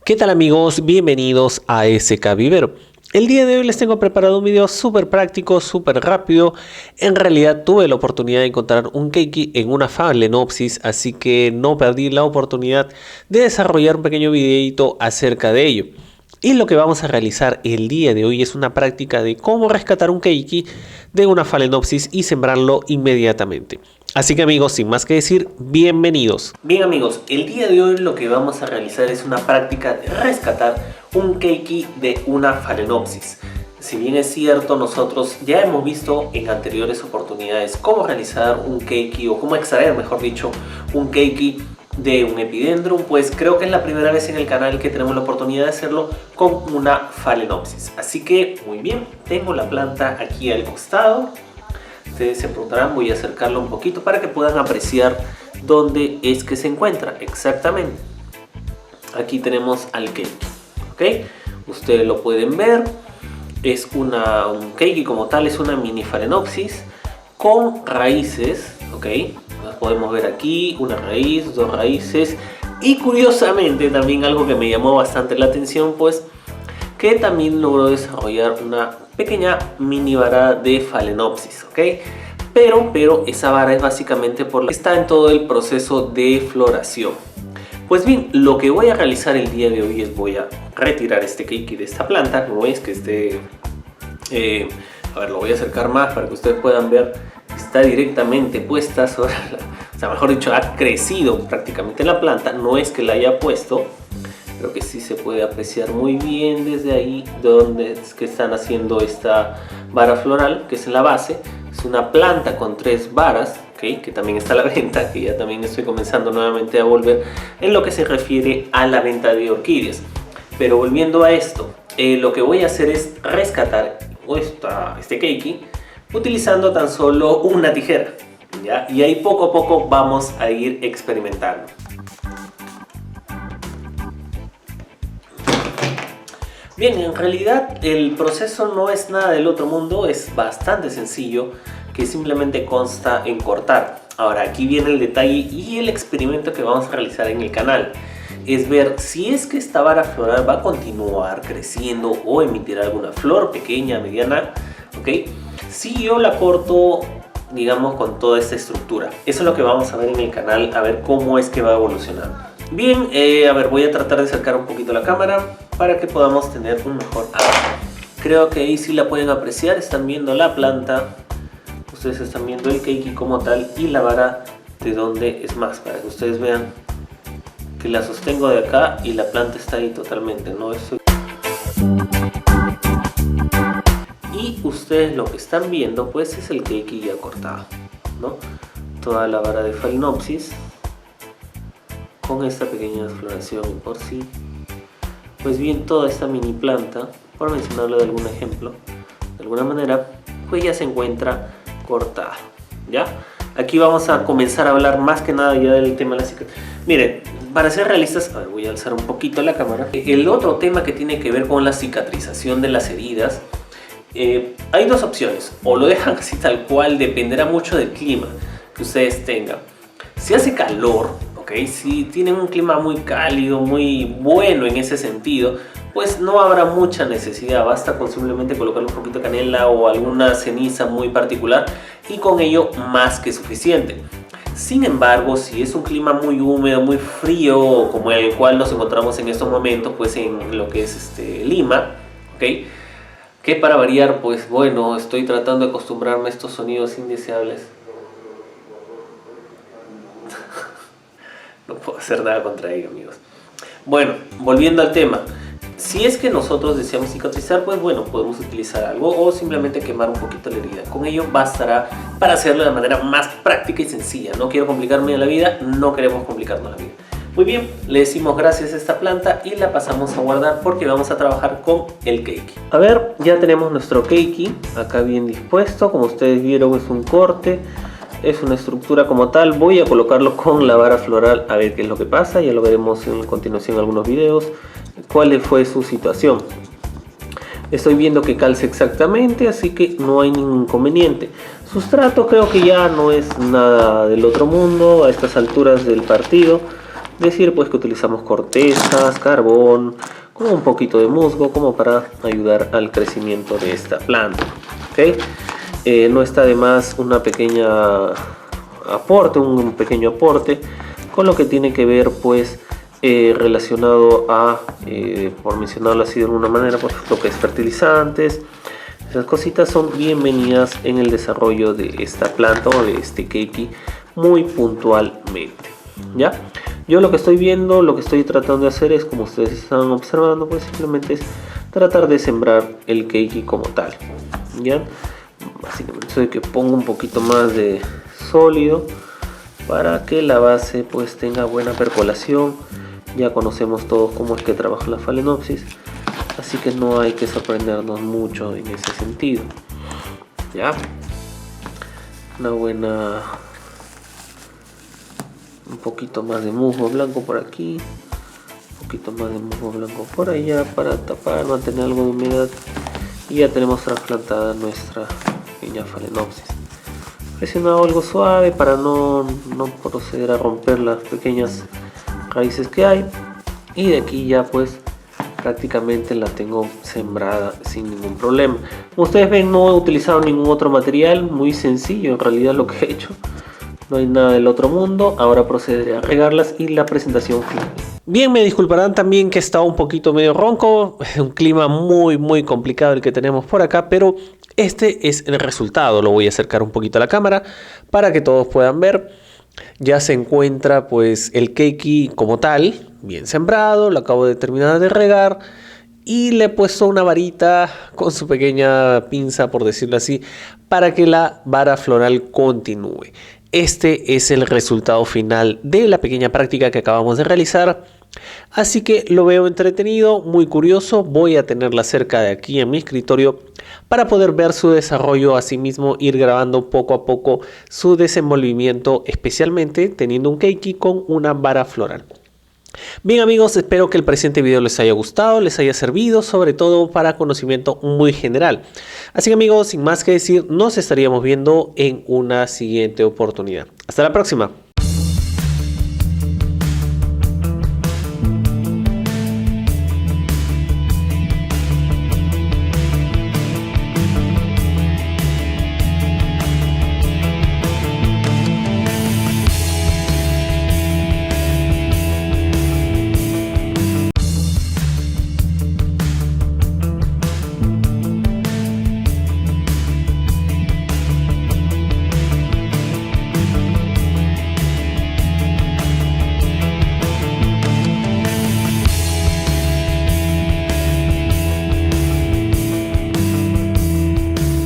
¿Qué tal amigos? Bienvenidos a SK Vivero. El día de hoy les tengo preparado un video súper práctico, súper rápido. En realidad tuve la oportunidad de encontrar un keiki en una Phalaenopsis, así que no perdí la oportunidad de desarrollar un pequeño videito acerca de ello. Y lo que vamos a realizar el día de hoy es una práctica de cómo rescatar un keiki de una Phalaenopsis y sembrarlo inmediatamente. Así que amigos, sin más que decir, bienvenidos. Bien amigos, el día de hoy lo que vamos a realizar es una práctica de rescatar un keiki de una Phalaenopsis. Si bien es cierto, nosotros ya hemos visto en anteriores oportunidades cómo realizar un keiki o cómo extraer, mejor dicho, un keiki de un Epidendrum, pues creo que es la primera vez en el canal que tenemos la oportunidad de hacerlo con una Phalaenopsis. Así que muy bien, tengo la planta aquí al costado. Ustedes se preguntarán, voy a acercarlo un poquito para que puedan apreciar dónde es que se encuentra exactamente. Aquí tenemos al keiki, ¿ok? Ustedes lo pueden ver, es un keiki como tal, es una mini Phalaenopsis con raíces, ¿ok? Las podemos ver aquí, una raíz, dos raíces y curiosamente también algo que me llamó bastante la atención, pues que también logró desarrollar una pequeña mini vara de Phalaenopsis, ¿ok? Pero esa vara es básicamente está en todo el proceso de floración. Pues bien, lo que voy a realizar el día de hoy es voy a retirar este keiki de esta planta. No es que esté... a ver, lo voy a acercar más para que ustedes puedan ver. Está directamente puesta sobre la... O sea, mejor dicho, ha crecido prácticamente la planta. No es que la haya puesto. Creo que sí se puede apreciar muy bien desde ahí donde es que están haciendo esta vara floral, que es en la base. Es una planta con 3 varas, ¿okay? Que también está a la venta, que ya también estoy comenzando nuevamente a volver en lo que se refiere a la venta de orquídeas. Pero volviendo a esto, lo que voy a hacer es rescatar este keiki utilizando tan solo una tijera, ¿ya? Y ahí poco a poco vamos a ir experimentando. Bien, en realidad el proceso no es nada del otro mundo, es bastante sencillo, que simplemente consta en cortar. Ahora aquí viene el detalle y el experimento que vamos a realizar en el canal. Es ver si es que esta vara floral va a continuar creciendo o emitir alguna flor pequeña, mediana, ¿ok? Si yo la corto, digamos, con toda esta estructura. Eso es lo que vamos a ver en el canal, a ver cómo es que va evolucionando. Bien, a ver, voy a tratar de acercar un poquito la cámara para que podamos tener un mejor ángulo. Creo que ahí sí la pueden apreciar, están viendo la planta, ustedes están viendo el keiki como tal y la vara de donde es más, para que ustedes vean que la sostengo de acá y la planta está ahí totalmente, ¿no? Y ustedes lo que están viendo pues es el keiki ya cortado, ¿no? Toda la vara de Phalaenopsis con esta pequeña floración por sí. Pues bien, toda esta mini planta, por mencionarlo de algún ejemplo, de alguna manera, pues ya se encuentra cortada, ¿ya? Aquí vamos a comenzar a hablar más que nada ya del tema de la cicatriz. Miren, para ser realistas, a ver, voy a alzar un poquito la cámara. El otro tema que tiene que ver con la cicatrización de las heridas, hay dos opciones. O lo dejan así tal cual, dependerá mucho del clima que ustedes tengan. Si hace calor, ¿okay? Si tienen un clima muy cálido, muy bueno en ese sentido, pues no habrá mucha necesidad, basta con simplemente colocarle un poquito de canela o alguna ceniza muy particular y con ello más que suficiente. Sin embargo, si es un clima muy húmedo, muy frío, como el cual nos encontramos en estos momentos, pues en lo que es Lima, ¿okay? Que para variar, pues bueno, estoy tratando de acostumbrarme a estos sonidos indeseables. No puedo hacer nada contra ello, amigos. Bueno, volviendo al tema. Si es que nosotros deseamos cicatrizar, pues bueno, podemos utilizar algo o simplemente quemar un poquito la herida. Con ello bastará para hacerlo de la manera más práctica y sencilla. No quiero complicarme la vida, no queremos complicarnos la vida. Muy bien, le decimos gracias a esta planta y la pasamos a guardar porque vamos a trabajar con el keiki. A ver, ya tenemos nuestro keiki acá bien dispuesto. Como ustedes vieron, es un corte. Es una estructura como tal. Voy a colocarlo con la vara floral a ver qué es lo que pasa. Ya lo veremos en continuación en algunos videos. ¿Cuál fue su situación? Estoy viendo que calce exactamente, así que no hay ningún inconveniente. Sustrato creo que ya no es nada del otro mundo a estas alturas del partido. Decir pues que utilizamos cortezas, carbón, con un poquito de musgo como para ayudar al crecimiento de esta planta. ¿Okay? No está de más un pequeño aporte con lo que tiene que ver pues relacionado a, por mencionarlo así de alguna manera, pues lo que es fertilizantes. Esas cositas son bienvenidas en el desarrollo de esta planta o de este keiki muy puntualmente. ¿Ya? Yo lo que estoy viendo, lo que estoy tratando de hacer es, como ustedes están observando, pues simplemente es tratar de sembrar el keiki como tal. ¿Ya? Básicamente soy que pongo un poquito más de sólido para que la base pues tenga buena percolación. Ya conocemos todos cómo es que trabaja la Phalaenopsis, así que no hay que sorprendernos mucho en ese sentido. Ya, un poquito más de musgo blanco por aquí, un poquito más de musgo blanco por allá para tapar, mantener algo de humedad, y ya tenemos trasplantada nuestra pequeña Phalaenopsis. Presionado algo suave para no proceder a romper las pequeñas raíces que hay, y de aquí ya pues prácticamente la tengo sembrada sin ningún problema. Como ustedes ven, no he utilizado ningún otro material, muy sencillo en realidad lo que he hecho, no hay nada del otro mundo. Ahora procederé a regarlas y la presentación final. Bien, me disculparán también que está un poquito medio ronco, es un clima muy complicado el que tenemos por acá, pero este es el resultado. Lo voy a acercar un poquito a la cámara para que todos puedan ver. Ya se encuentra pues el keiki como tal, bien sembrado, lo acabo de terminar de regar y le he puesto una varita con su pequeña pinza, por decirlo así, para que la vara floral continúe. Este es el resultado final de la pequeña práctica que acabamos de realizar. Así que lo veo entretenido, muy curioso. Voy a tenerla cerca de aquí en mi escritorio para poder ver su desarrollo, asimismo ir grabando poco a poco su desenvolvimiento, especialmente teniendo un keiki con una vara floral. Bien amigos, espero que el presente video les haya gustado, les haya servido, sobre todo para conocimiento muy general. Así que amigos, sin más que decir, nos estaríamos viendo en una siguiente oportunidad. Hasta la próxima.